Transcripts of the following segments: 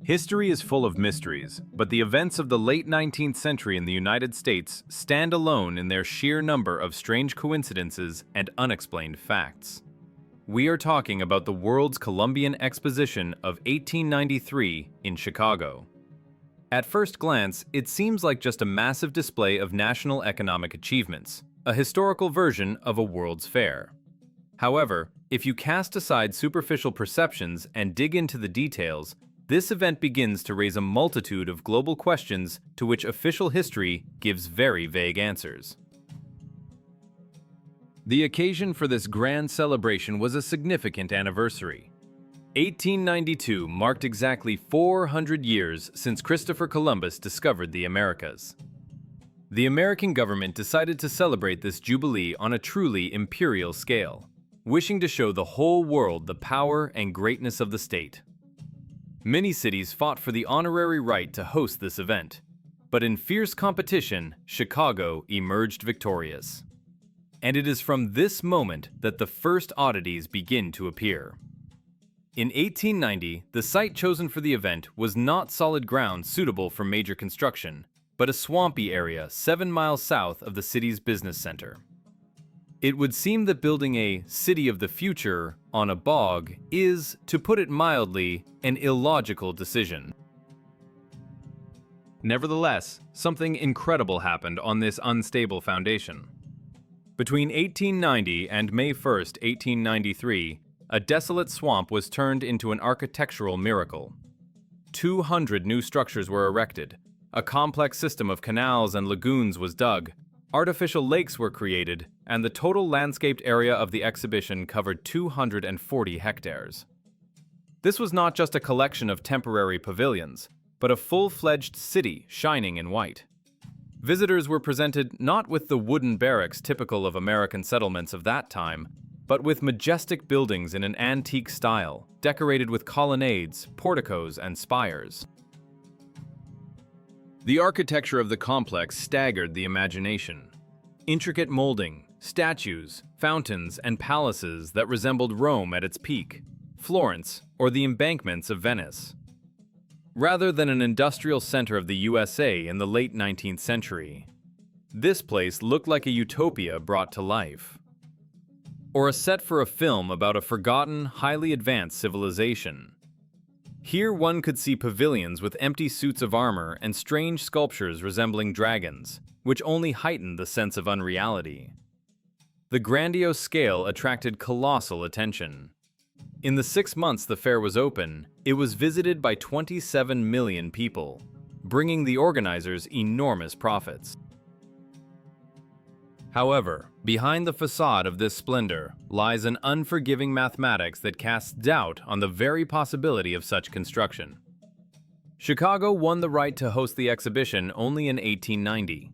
History is full of mysteries, but the events of the late 19th century in the United States stand alone in their sheer number of strange coincidences and unexplained facts. We are talking about the World's Columbian Exposition of 1893 in Chicago. At first glance, it seems like just a massive display of national economic achievements, a historical version of a World's Fair. However, if you cast aside superficial perceptions and dig into the details, this event begins to raise a multitude of global questions to which official history gives very vague answers. The occasion for this grand celebration was a significant anniversary. 1892 marked exactly 400 years since Christopher Columbus discovered the Americas. The American government decided to celebrate this jubilee on a truly imperial scale, wishing to show the whole world the power and greatness of the state. Many cities fought for the honorary right to host this event, but in fierce competition, Chicago emerged victorious. And it is from this moment that the first oddities begin to appear. In 1890, the site chosen for the event was not solid ground suitable for major construction, but a swampy area 7 miles south of the city's business center. It would seem that building a city of the future on a bog is, to put it mildly, an illogical decision. Nevertheless, something incredible happened on this unstable foundation. Between 1890 and May 1, 1893, a desolate swamp was turned into an architectural miracle. 200 new structures were erected, a complex system of canals and lagoons was dug, artificial lakes were created, and the total landscaped area of the exhibition covered 240 hectares. This was not just a collection of temporary pavilions, but a full-fledged city shining in white. Visitors were presented not with the wooden barracks typical of American settlements of that time, but with majestic buildings in an antique style, decorated with colonnades, porticos, and spires. The architecture of the complex staggered the imagination. Intricate molding, statues, fountains, and palaces that resembled Rome at its peak, Florence, or the embankments of Venice. Rather than an industrial center of the USA in the late 19th century, this place looked like a utopia brought to life. Or a set for a film about a forgotten, highly advanced civilization. Here one could see pavilions with empty suits of armor and strange sculptures resembling dragons, which only heightened the sense of unreality. The grandiose scale attracted colossal attention. In the 6 months the fair was open, it was visited by 27 million people, bringing the organizers enormous profits. However, behind the facade of this splendor lies an unforgiving mathematics that casts doubt on the very possibility of such construction. Chicago won the right to host the exhibition only in 1890.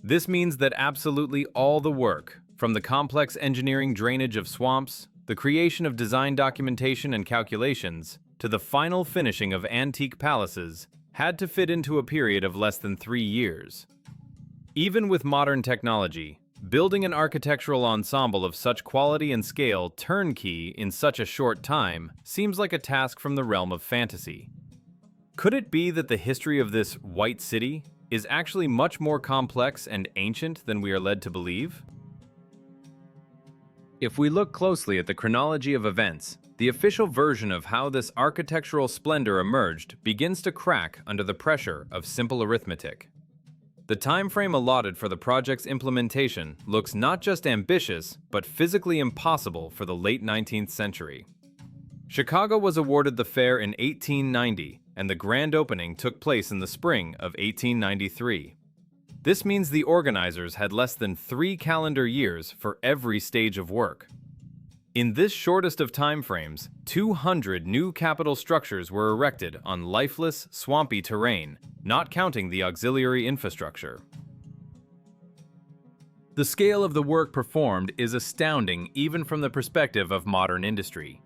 This means that absolutely all the work, from the complex engineering drainage of swamps, the creation of design documentation and calculations, to the final finishing of antique palaces, had to fit into a period of less than 3 years. Even with modern technology, building an architectural ensemble of such quality and scale turnkey in such a short time seems like a task from the realm of fantasy. Could it be that the history of this white city is actually much more complex and ancient than we are led to believe? If we look closely at the chronology of events, the official version of how this architectural splendor emerged begins to crack under the pressure of simple arithmetic. The time frame allotted for the project's implementation looks not just ambitious, but physically impossible for the late 19th century. Chicago was awarded the fair in 1890, and the grand opening took place in the spring of 1893. This means the organizers had less than 3 calendar years for every stage of work. In this shortest of time frames, 200 new Capitol structures were erected on lifeless, swampy terrain, not counting the auxiliary infrastructure. The scale of the work performed is astounding even from the perspective of modern industry.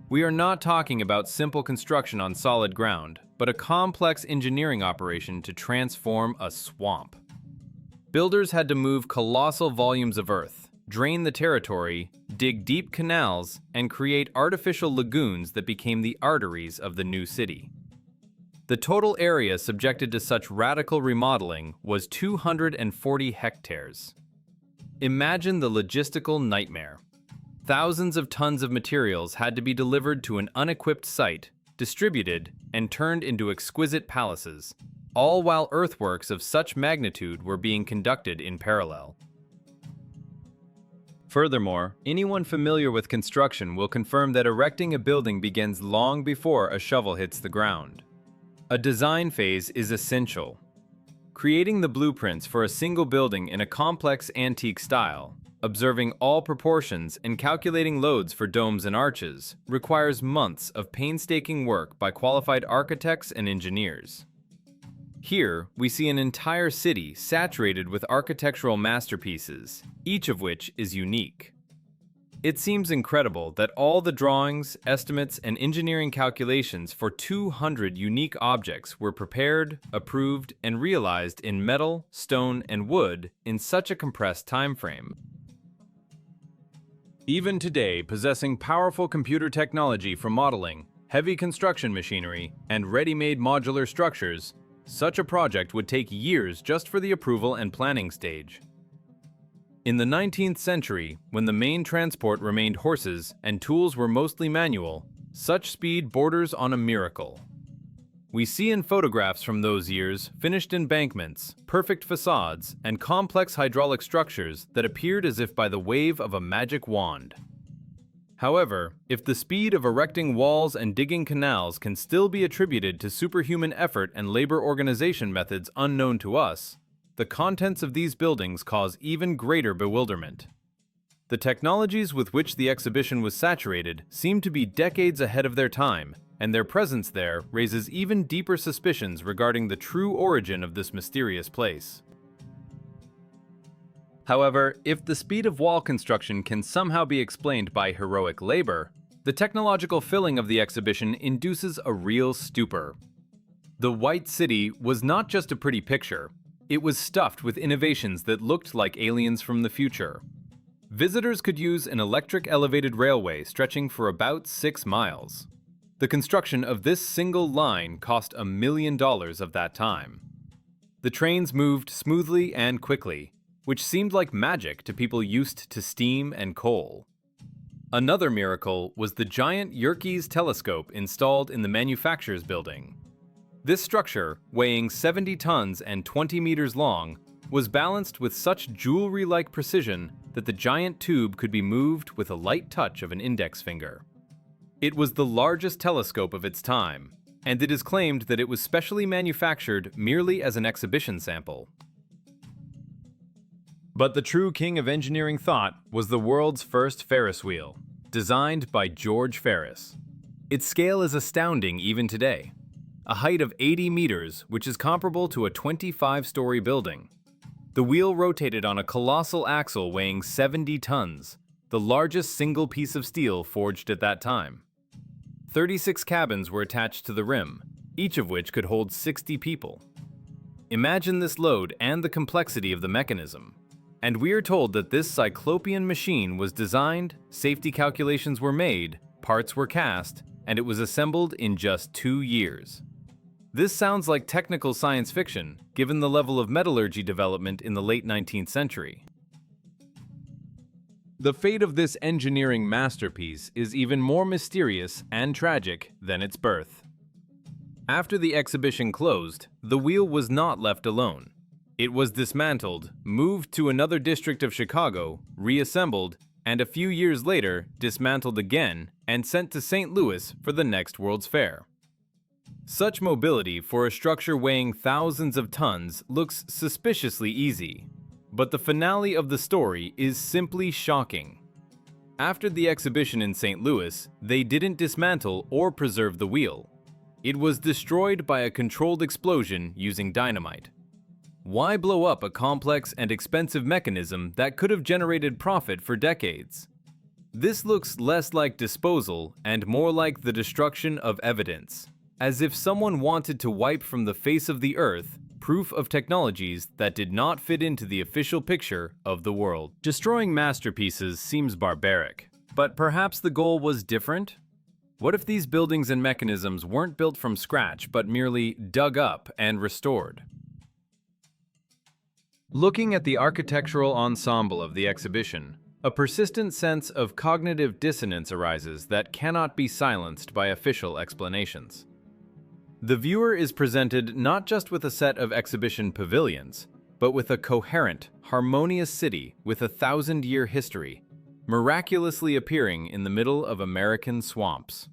We are not talking about simple construction on solid ground, but a complex engineering operation to transform a swamp. Builders had to move colossal volumes of earth, drain the territory, dig deep canals, and create artificial lagoons that became the arteries of the new city. The total area subjected to such radical remodeling was 240 hectares. Imagine the logistical nightmare. Thousands of tons of materials had to be delivered to an unequipped site, distributed, and turned into exquisite palaces, all while earthworks of such magnitude were being conducted in parallel. Furthermore, anyone familiar with construction will confirm that erecting a building begins long before a shovel hits the ground. A design phase is essential. Creating the blueprints for a single building in a complex antique style, observing all proportions and calculating loads for domes and arches, requires months of painstaking work by qualified architects and engineers. Here, we see an entire city saturated with architectural masterpieces, each of which is unique. It seems incredible that all the drawings, estimates, and engineering calculations for 200 unique objects were prepared, approved, and realized in metal, stone, and wood in such a compressed time frame. Even today, possessing powerful computer technology for modeling, heavy construction machinery, and ready-made modular structures, such a project would take years just for the approval and planning stage. In the 19th century, when the main transport remained horses and tools were mostly manual, such speed borders on a miracle. We see in photographs from those years finished embankments, perfect facades, and complex hydraulic structures that appeared as if by the wave of a magic wand. However, if the speed of erecting walls and digging canals can still be attributed to superhuman effort and labor organization methods unknown to us, the contents of these buildings cause even greater bewilderment. The technologies with which the exhibition was saturated seem to be decades ahead of their time, and their presence there raises even deeper suspicions regarding the true origin of this mysterious place. However, if the speed of wall construction can somehow be explained by heroic labor, the technological filling of the exhibition induces a real stupor. The White City was not just a pretty picture. It was stuffed with innovations that looked like aliens from the future. Visitors could use an electric elevated railway stretching for about 6 miles. The construction of this single line cost $1 million of that time. The trains moved smoothly and quickly, which seemed like magic to people used to steam and coal. Another miracle was the giant Yerkes telescope installed in the manufacturer's building. This structure, weighing 70 tons and 20 meters long, was balanced with such jewelry-like precision that the giant tube could be moved with a light touch of an index finger. It was the largest telescope of its time, and it is claimed that it was specially manufactured merely as an exhibition sample. But the true king of engineering thought was the world's first Ferris wheel, designed by George Ferris. Its scale is astounding even today. A height of 80 meters, which is comparable to a 25-story building. The wheel rotated on a colossal axle weighing 70 tons, the largest single piece of steel forged at that time. 36 cabins were attached to the rim, each of which could hold 60 people. Imagine this load and the complexity of the mechanism. And we are told that this cyclopean machine was designed, safety calculations were made, parts were cast, and it was assembled in just 2 years. This sounds like technical science fiction, given the level of metallurgy development in the late 19th century. The fate of this engineering masterpiece is even more mysterious and tragic than its birth. After the exhibition closed, the wheel was not left alone. It was dismantled, moved to another district of Chicago, reassembled, and a few years later dismantled again and sent to St. Louis for the next World's Fair. Such mobility for a structure weighing thousands of tons looks suspiciously easy, but the finale of the story is simply shocking. After the exhibition in St. Louis, they didn't dismantle or preserve the wheel. It was destroyed by a controlled explosion using dynamite. Why blow up a complex and expensive mechanism that could have generated profit for decades? This looks less like disposal and more like the destruction of evidence, as if someone wanted to wipe from the face of the earth proof of technologies that did not fit into the official picture of the world. Destroying masterpieces seems barbaric, but perhaps the goal was different? What if these buildings and mechanisms weren't built from scratch but merely dug up and restored? Looking at the architectural ensemble of the exhibition, a persistent sense of cognitive dissonance arises that cannot be silenced by official explanations. The viewer is presented not just with a set of exhibition pavilions, but with a coherent, harmonious city with a 1,000-year history, miraculously appearing in the middle of American swamps.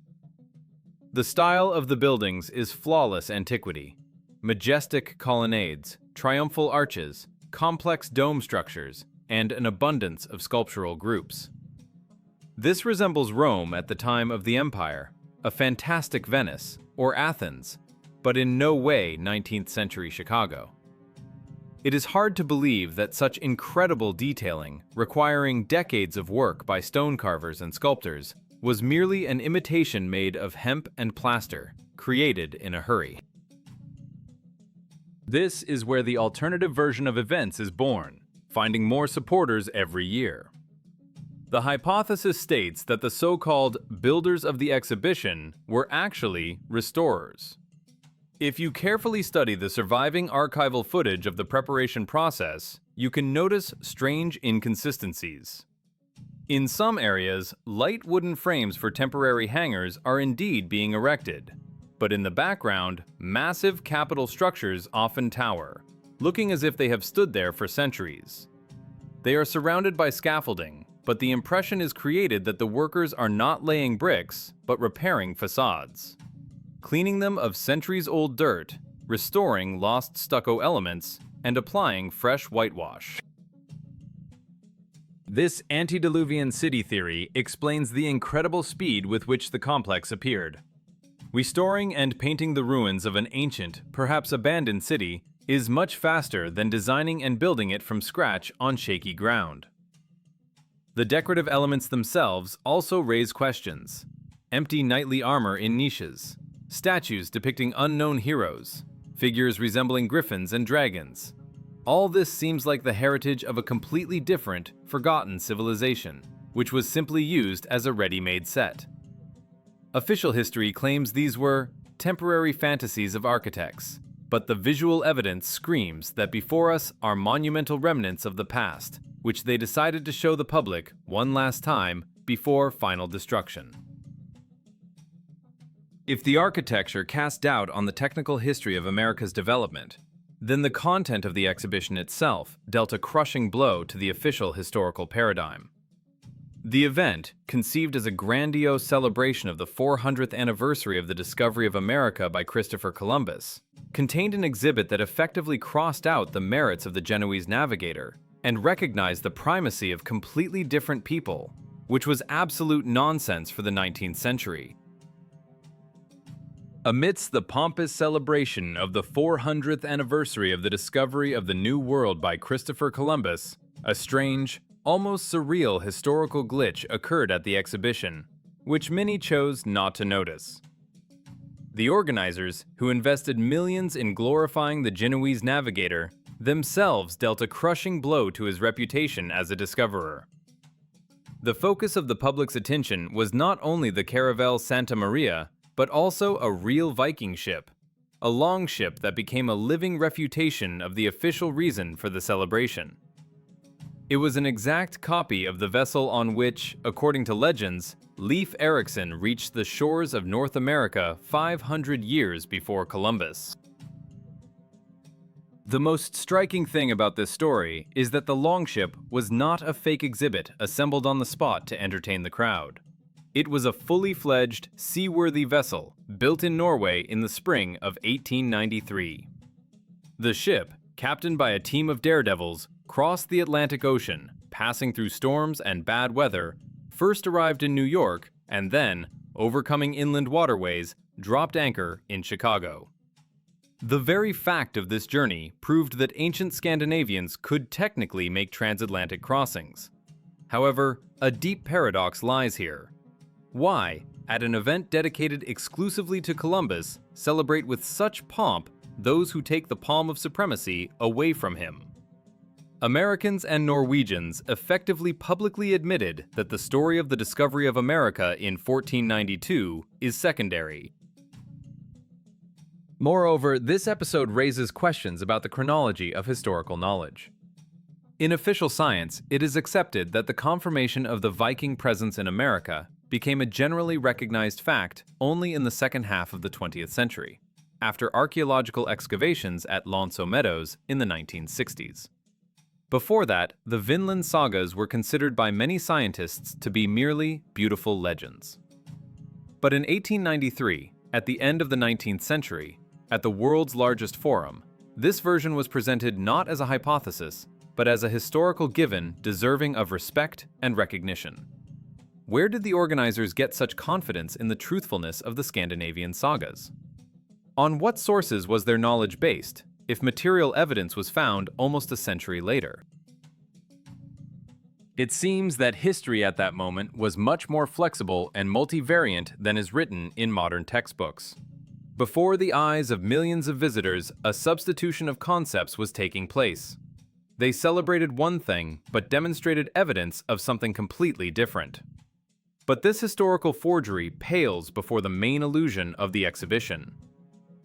The style of the buildings is flawless antiquity: majestic colonnades, triumphal arches, complex dome structures, and an abundance of sculptural groups. This resembles Rome at the time of the Empire, a fantastic Venice, or Athens, but in no way 19th century Chicago. It is hard to believe that such incredible detailing, requiring decades of work by stone carvers and sculptors, was merely an imitation made of hemp and plaster, created in a hurry. This is where the alternative version of events is born, finding more supporters every year. The hypothesis states that the so-called builders of the exhibition were actually restorers. If you carefully study the surviving archival footage of the preparation process, you can notice strange inconsistencies. In some areas, light wooden frames for temporary hangars are indeed being erected, but in the background, massive capital structures often tower, looking as if they have stood there for centuries. They are surrounded by scaffolding, but the impression is created that the workers are not laying bricks, but repairing facades, cleaning them of centuries-old dirt, restoring lost stucco elements, and applying fresh whitewash. This antediluvian city theory explains the incredible speed with which the complex appeared. Restoring and painting the ruins of an ancient, perhaps abandoned city is much faster than designing and building it from scratch on shaky ground. The decorative elements themselves also raise questions. Empty knightly armor in niches, statues depicting unknown heroes, figures resembling griffins and dragons. All this seems like the heritage of a completely different, forgotten civilization, which was simply used as a ready-made set. Official history claims these were temporary fantasies of architects, but the visual evidence screams that before us are monumental remnants of the past, which they decided to show the public one last time before final destruction. If the architecture cast doubt on the technical history of America's development, then the content of the exhibition itself dealt a crushing blow to the official historical paradigm. The event, conceived as a grandiose celebration of the 400th anniversary of the discovery of America by Christopher Columbus, contained an exhibit that effectively crossed out the merits of the Genoese navigator and recognized the primacy of completely different people, which was absolute nonsense for the 19th century. Amidst the pompous celebration of the 400th anniversary of the discovery of the New World by Christopher Columbus, a strange, almost surreal historical glitch occurred at the exhibition, which many chose not to notice. The organizers, who invested millions in glorifying the Genoese navigator, themselves dealt a crushing blow to his reputation as a discoverer. The focus of the public's attention was not only the caravel Santa Maria, but also a real Viking ship, a longship that became a living refutation of the official reason for the celebration. It was an exact copy of the vessel on which, according to legends, Leif Erikson reached the shores of North America 500 years before Columbus. The most striking thing about this story is that the longship was not a fake exhibit assembled on the spot to entertain the crowd. It was a fully fledged, seaworthy vessel built in Norway in the spring of 1893. The ship, captained by a team of daredevils, crossed the Atlantic Ocean, passing through storms and bad weather, first arrived in New York, and then, overcoming inland waterways, dropped anchor in Chicago. The very fact of this journey proved that ancient Scandinavians could technically make transatlantic crossings. However, a deep paradox lies here. Why, at an event dedicated exclusively to Columbus, celebrate with such pomp those who take the palm of supremacy away from him? Americans and Norwegians effectively publicly admitted that the story of the discovery of America in 1492 is secondary. Moreover, this episode raises questions about the chronology of historical knowledge. In official science, it is accepted that the confirmation of the Viking presence in America became a generally recognized fact only in the second half of the 20th century, after archaeological excavations at Lonso Meadows in the 1960s. Before that, the Vinland sagas were considered by many scientists to be merely beautiful legends. But in 1893, at the end of the 19th century, at the world's largest forum, this version was presented not as a hypothesis, but as a historical given deserving of respect and recognition. Where did the organizers get such confidence in the truthfulness of the Scandinavian sagas? On what sources was their knowledge based, if material evidence was found almost a century later? It seems that history at that moment was much more flexible and multivariant than is written in modern textbooks. Before the eyes of millions of visitors, a substitution of concepts was taking place. They celebrated one thing, but demonstrated evidence of something completely different. But this historical forgery pales before the main illusion of the exhibition.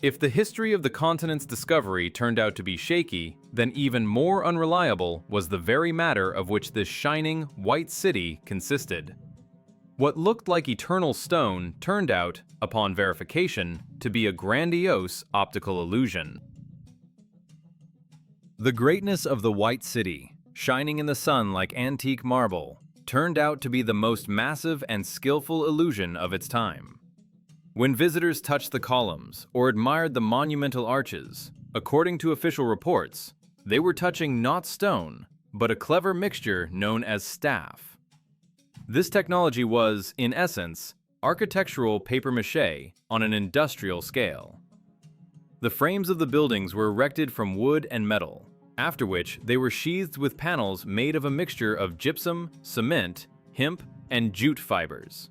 If the history of the continent's discovery turned out to be shaky, then even more unreliable was the very matter of which this shining, white city consisted. What looked like eternal stone turned out, upon verification, to be a grandiose optical illusion. The greatness of the White City, shining in the sun like antique marble, turned out to be the most massive and skillful illusion of its time. When visitors touched the columns or admired the monumental arches, according to official reports, they were touching not stone, but a clever mixture known as staff. This technology was, in essence, architectural papier-mâché on an industrial scale. The frames of the buildings were erected from wood and metal, after which they were sheathed with panels made of a mixture of gypsum, cement, hemp, and jute fibers.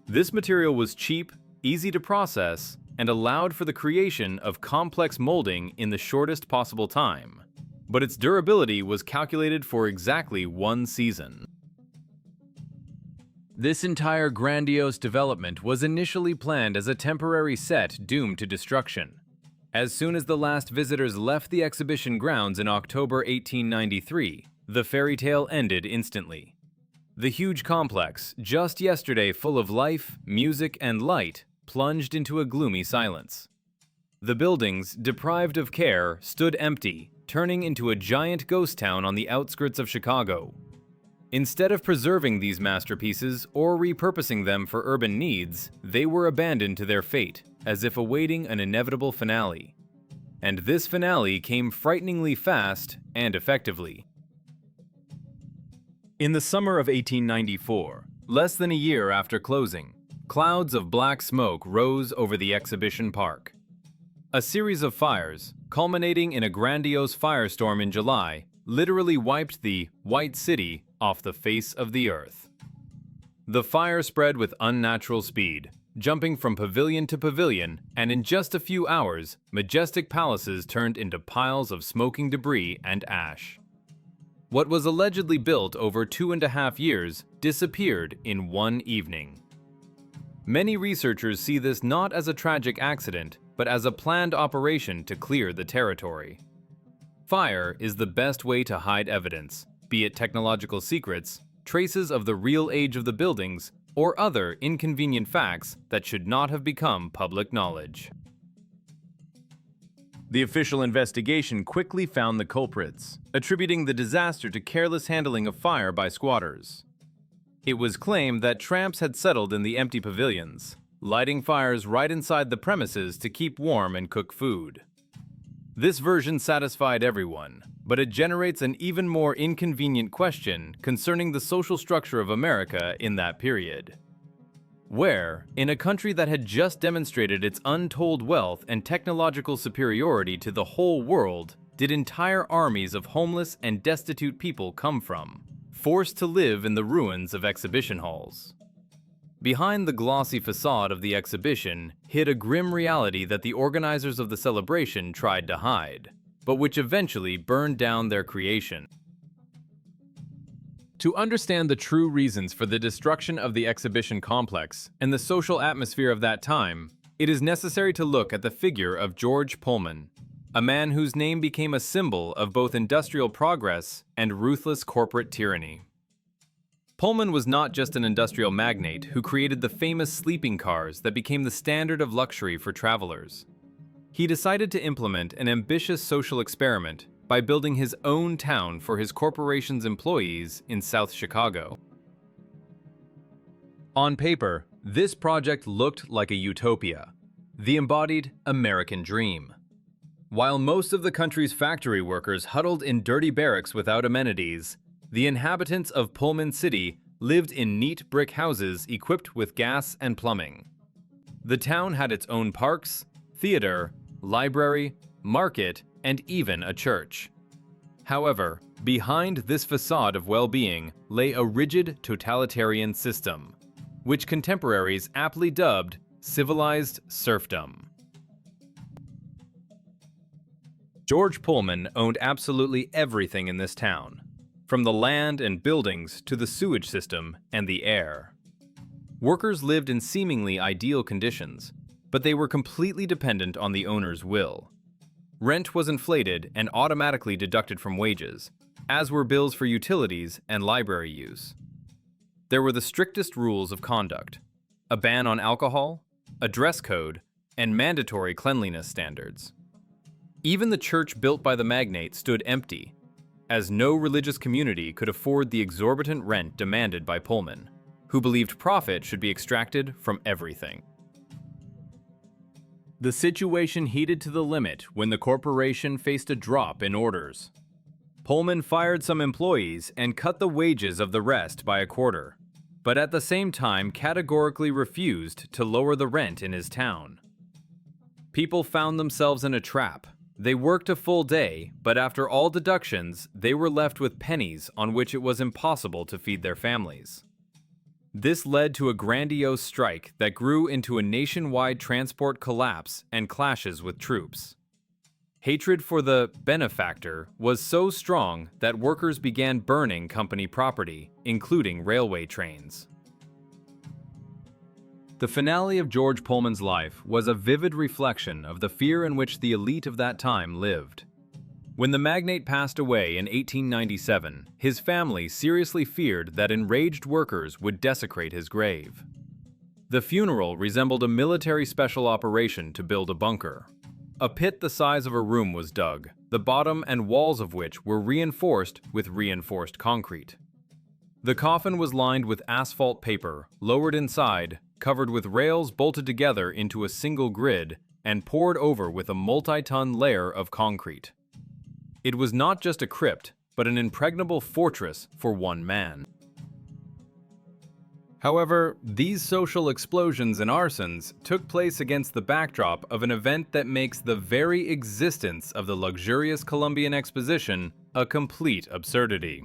This material was cheap, easy to process, and allowed for the creation of complex molding in the shortest possible time, but its durability was calculated for exactly one season. This entire grandiose development was initially planned as a temporary set doomed to destruction. As soon as the last visitors left the exhibition grounds in October 1893, the fairy tale ended instantly. The huge complex, just yesterday full of life, music, and light, plunged into a gloomy silence. The buildings, deprived of care, stood empty, turning into a giant ghost town on the outskirts of Chicago. Instead of preserving these masterpieces or repurposing them for urban needs, they were abandoned to their fate, as if awaiting an inevitable finale. And this finale came frighteningly fast and effectively. In the summer of 1894, less than a year after closing, clouds of black smoke rose over the exhibition park. A series of fires, culminating in a grandiose firestorm in July, literally wiped the White City off the face of the earth. The fire spread with unnatural speed, jumping from pavilion to pavilion, and in just a few hours, majestic palaces turned into piles of smoking debris and ash. What was allegedly built over 2.5 years disappeared in one evening. Many researchers see this not as a tragic accident, but as a planned operation to clear the territory. Fire is the best way to hide evidence, be it technological secrets, traces of the real age of the buildings, or other inconvenient facts that should not have become public knowledge. The official investigation quickly found the culprits, attributing the disaster to careless handling of fire by squatters. It was claimed that tramps had settled in the empty pavilions, lighting fires right inside the premises to keep warm and cook food. This version satisfied everyone, but it generates an even more inconvenient question concerning the social structure of America in that period. Where, in a country that had just demonstrated its untold wealth and technological superiority to the whole world, did entire armies of homeless and destitute people come from, forced to live in the ruins of exhibition halls? Behind the glossy facade of the exhibition hid a grim reality that the organizers of the celebration tried to hide. but which eventually burned down their creation. To understand the true reasons for the destruction of the exhibition complex and the social atmosphere of that time, it is necessary to look at the figure of George Pullman, a man whose name became a symbol of both industrial progress and ruthless corporate tyranny. Pullman was not just an industrial magnate who created the famous sleeping cars that became the standard of luxury for travelers. He decided to implement an ambitious social experiment by building his own town for his corporation's employees in South Chicago. On paper, this project looked like a utopia, the embodied American dream. While most of the country's factory workers huddled in dirty barracks without amenities, the inhabitants of Pullman City lived in neat brick houses equipped with gas and plumbing. The town had its own parks, theater, library, market, and even a church. However, behind this facade of well-being lay a rigid totalitarian system, which contemporaries aptly dubbed civilized serfdom. George Pullman owned absolutely everything in this town, from the land and buildings to the sewage system and the air. Workers lived in seemingly ideal conditions, but they were completely dependent on the owner's will. Rent was inflated and automatically deducted from wages, as were bills for utilities and library use. There were the strictest rules of conduct: a ban on alcohol, a dress code, and mandatory cleanliness standards. Even the church built by the magnate stood empty, as no religious community could afford the exorbitant rent demanded by Pullman, who believed profit should be extracted from everything. The situation heated to the limit when the corporation faced a drop in orders. Pullman fired some employees and cut the wages of the rest by a quarter, but at the same time categorically refused to lower the rent in his town. People found themselves in a trap. They worked a full day, but after all deductions, they were left with pennies on which it was impossible to feed their families. This led to a grandiose strike that grew into a nationwide transport collapse and clashes with troops. Hatred for the benefactor was so strong that workers began burning company property, including railway trains. The finale of George Pullman's life was a vivid reflection of the fear in which the elite of that time lived. When the magnate passed away in 1897, his family seriously feared that enraged workers would desecrate his grave. The funeral resembled a military special operation to build a bunker. A pit the size of a room was dug, the bottom and walls of which were reinforced with reinforced concrete. The coffin was lined with asphalt paper, lowered inside, covered with rails bolted together into a single grid, and poured over with a multi-ton layer of concrete. It was not just a crypt, but an impregnable fortress for one man. However, these social explosions and arsons took place against the backdrop of an event that makes the very existence of the luxurious Columbian Exposition a complete absurdity.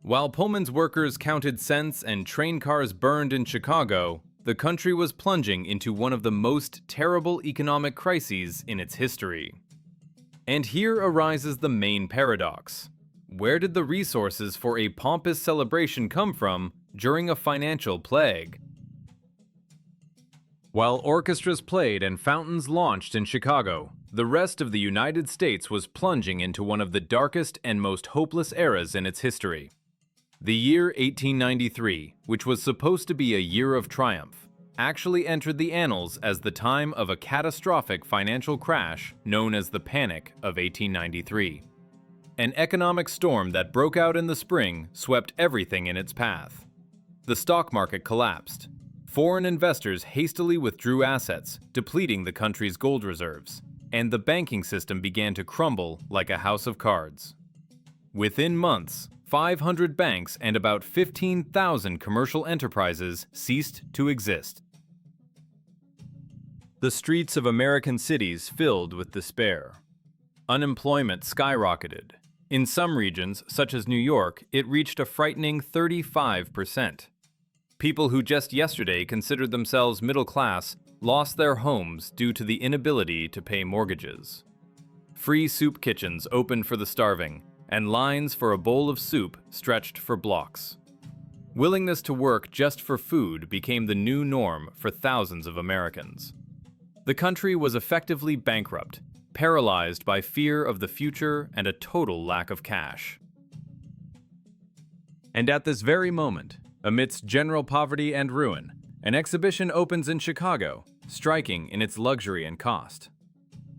While Pullman's workers counted cents and train cars burned in Chicago, the country was plunging into one of the most terrible economic crises in its history. And here arises the main paradox. Where did the resources for a pompous celebration come from during a financial plague? While orchestras played and fountains launched in Chicago, the rest of the United States was plunging into one of the darkest and most hopeless eras in its history. The year 1893, which was supposed to be a year of triumph, actually entered the annals as the time of a catastrophic financial crash known as the Panic of 1893. An economic storm that broke out in the spring swept everything in its path. The stock market collapsed. Foreign investors hastily withdrew assets, depleting the country's gold reserves, and the banking system began to crumble like a house of cards. Within months, 500 banks and about 15,000 commercial enterprises ceased to exist. The streets of American cities filled with despair. Unemployment skyrocketed. In some regions, such as New York, it reached a frightening 35%. People who just yesterday considered themselves middle class lost their homes due to the inability to pay mortgages. Free soup kitchens opened for the starving, and lines for a bowl of soup stretched for blocks. Willingness to work just for food became the new norm for thousands of Americans. The country was effectively bankrupt, paralyzed by fear of the future and a total lack of cash. And at this very moment, amidst general poverty and ruin, an exhibition opens in Chicago, striking in its luxury and cost.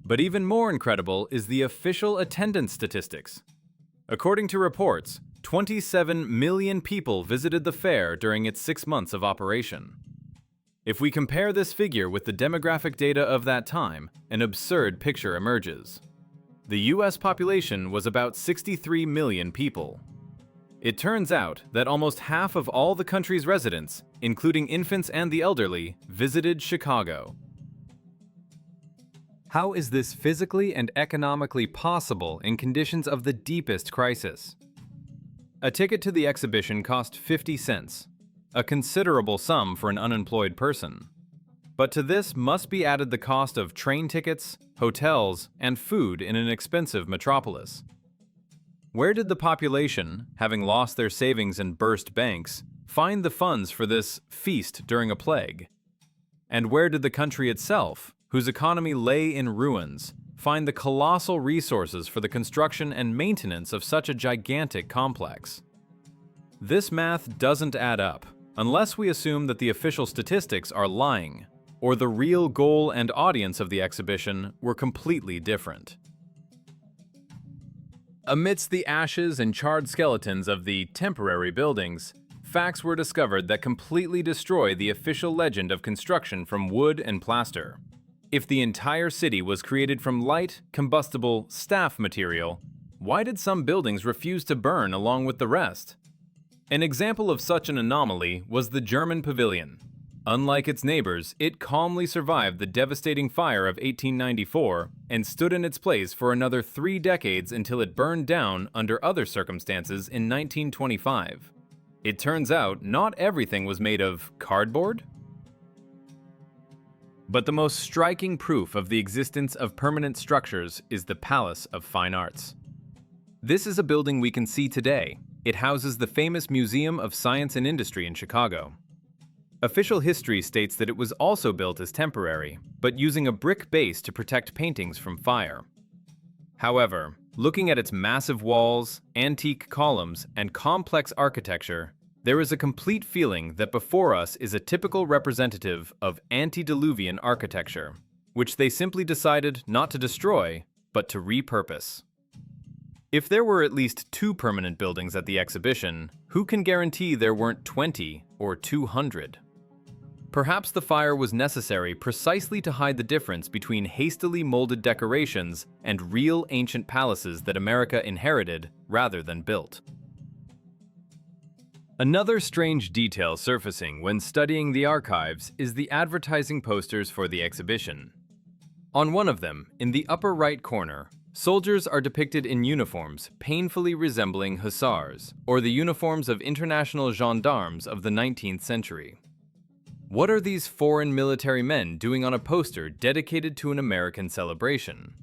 But even more incredible is the official attendance statistics. According to reports, 27 million people visited the fair during its 6 months of operation. If we compare this figure with the demographic data of that time, an absurd picture emerges. The US population was about 63 million people. It turns out that almost half of all the country's residents, including infants and the elderly, visited Chicago. How is this physically and economically possible in conditions of the deepest crisis? A ticket to the exhibition cost 50 cents, a considerable sum for an unemployed person. But to this must be added the cost of train tickets, hotels, and food in an expensive metropolis. Where did the population, having lost their savings and burst banks, find the funds for this feast during a plague? And where did the country itself, whose economy lay in ruins, find the colossal resources for the construction and maintenance of such a gigantic complex? This math doesn't add up, unless we assume that the official statistics are lying, or the real goal and audience of the exhibition were completely different. Amidst the ashes and charred skeletons of the temporary buildings, facts were discovered that completely destroy the official legend of construction from wood and plaster. If the entire city was created from light, combustible staff material, why did some buildings refuse to burn along with the rest? An example of such an anomaly was the German pavilion. Unlike its neighbors, it calmly survived the devastating fire of 1894 and stood in its place for another 3 decades until it burned down under other circumstances in 1925. It turns out not everything was made of cardboard. But the most striking proof of the existence of permanent structures is the Palace of Fine Arts. This is a building we can see today. It houses the famous Museum of Science and Industry in Chicago. Official history states that it was also built as temporary, but using a brick base to protect paintings from fire. However, looking at its massive walls, antique columns, and complex architecture, there is a complete feeling that before us is a typical representative of antediluvian architecture, which they simply decided not to destroy, but to repurpose. If there were at least 2 permanent buildings at the exhibition, who can guarantee there weren't 20 or 200? Perhaps the fire was necessary precisely to hide the difference between hastily molded decorations and real ancient palaces that America inherited rather than built. Another strange detail surfacing when studying the archives is the advertising posters for the exhibition. On one of them, in the upper right corner, soldiers are depicted in uniforms painfully resembling hussars, or the uniforms of international gendarmes of the 19th century. What are these foreign military men doing on a poster dedicated to an American celebration?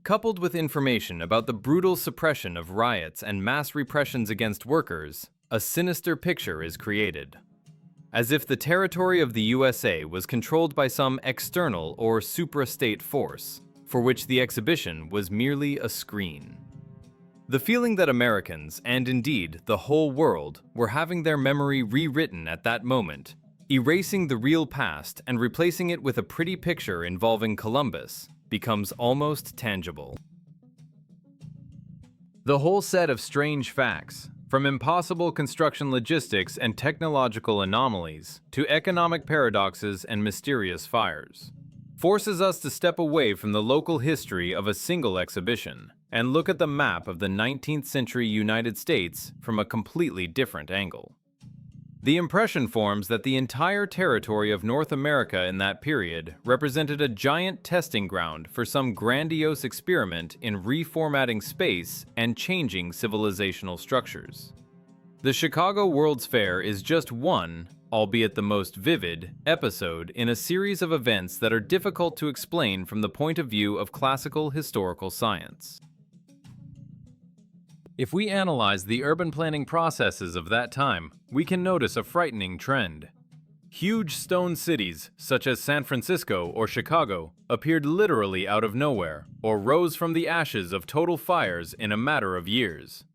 Coupled with information about the brutal suppression of riots and mass repressions against workers, a sinister picture is created. As if the territory of the USA was controlled by some external or supra-state force, for which the exhibition was merely a screen. The feeling that Americans, and indeed the whole world, were having their memory rewritten at that moment, erasing the real past and replacing it with a pretty picture involving Columbus, becomes almost tangible. The whole set of strange facts, from impossible construction logistics and technological anomalies to economic paradoxes and mysterious fires, forces us to step away from the local history of a single exhibition and look at the map of the 19th century United States from a completely different angle. The impression forms that the entire territory of North America in that period represented a giant testing ground for some grandiose experiment in reformatting space and changing civilizational structures. The Chicago World's Fair is just one, albeit the most vivid, episode in a series of events that are difficult to explain from the point of view of classical historical science. If we analyze the urban planning processes of that time, we can notice a frightening trend. Huge stone cities, such as San Francisco or Chicago, appeared literally out of nowhere, or rose from the ashes of total fires in a matter of years.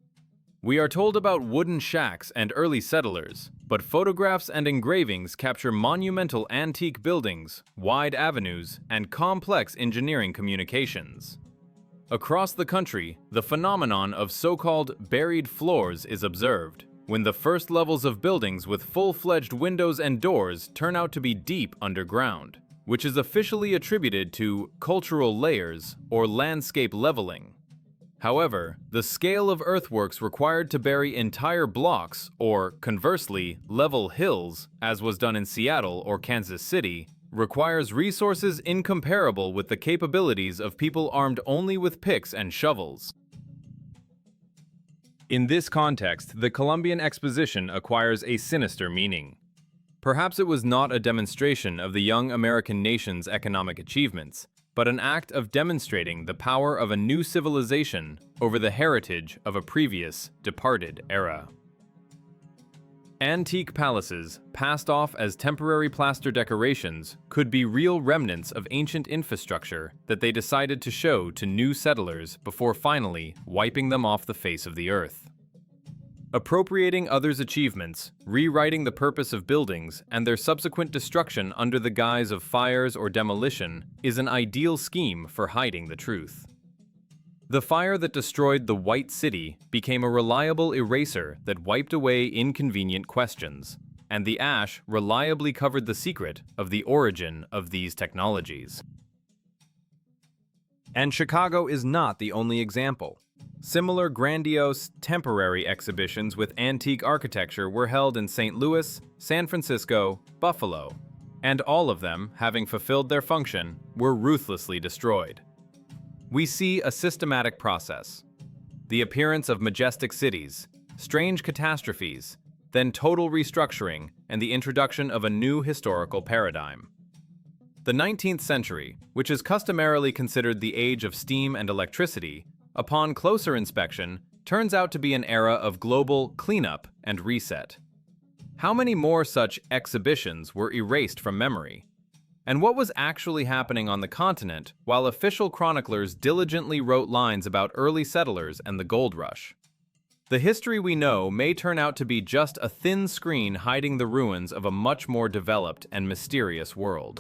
We are told about wooden shacks and early settlers, but photographs and engravings capture monumental antique buildings, wide avenues, and complex engineering communications. Across the country, the phenomenon of so-called buried floors is observed, when the first levels of buildings with full-fledged windows and doors turn out to be deep underground, which is officially attributed to cultural layers or landscape leveling. However, the scale of earthworks required to bury entire blocks, or conversely, level hills, as was done in Seattle or Kansas City, requires resources incomparable with the capabilities of people armed only with picks and shovels. In this context, the Columbian Exposition acquires a sinister meaning. Perhaps it was not a demonstration of the young American nation's economic achievements, but an act of demonstrating the power of a new civilization over the heritage of a previous, departed era. Antique palaces, passed off as temporary plaster decorations, could be real remnants of ancient infrastructure that they decided to show to new settlers before finally wiping them off the face of the earth. Appropriating others' achievements, rewriting the purpose of buildings, and their subsequent destruction under the guise of fires or demolition is an ideal scheme for hiding the truth. The fire that destroyed the White City became a reliable eraser that wiped away inconvenient questions, and the ash reliably covered the secret of the origin of these technologies. And Chicago is not the only example. Similar grandiose, temporary exhibitions with antique architecture were held in St. Louis, San Francisco, Buffalo, and all of them, having fulfilled their function, were ruthlessly destroyed. We see a systematic process: the appearance of majestic cities, strange catastrophes, then total restructuring, and the introduction of a new historical paradigm. The 19th century, which is customarily considered the age of steam and electricity, upon closer inspection, turns out to be an era of global cleanup and reset. How many more such exhibitions were erased from memory? And what was actually happening on the continent while official chroniclers diligently wrote lines about early settlers and the gold rush? The history we know may turn out to be just a thin screen hiding the ruins of a much more developed and mysterious world.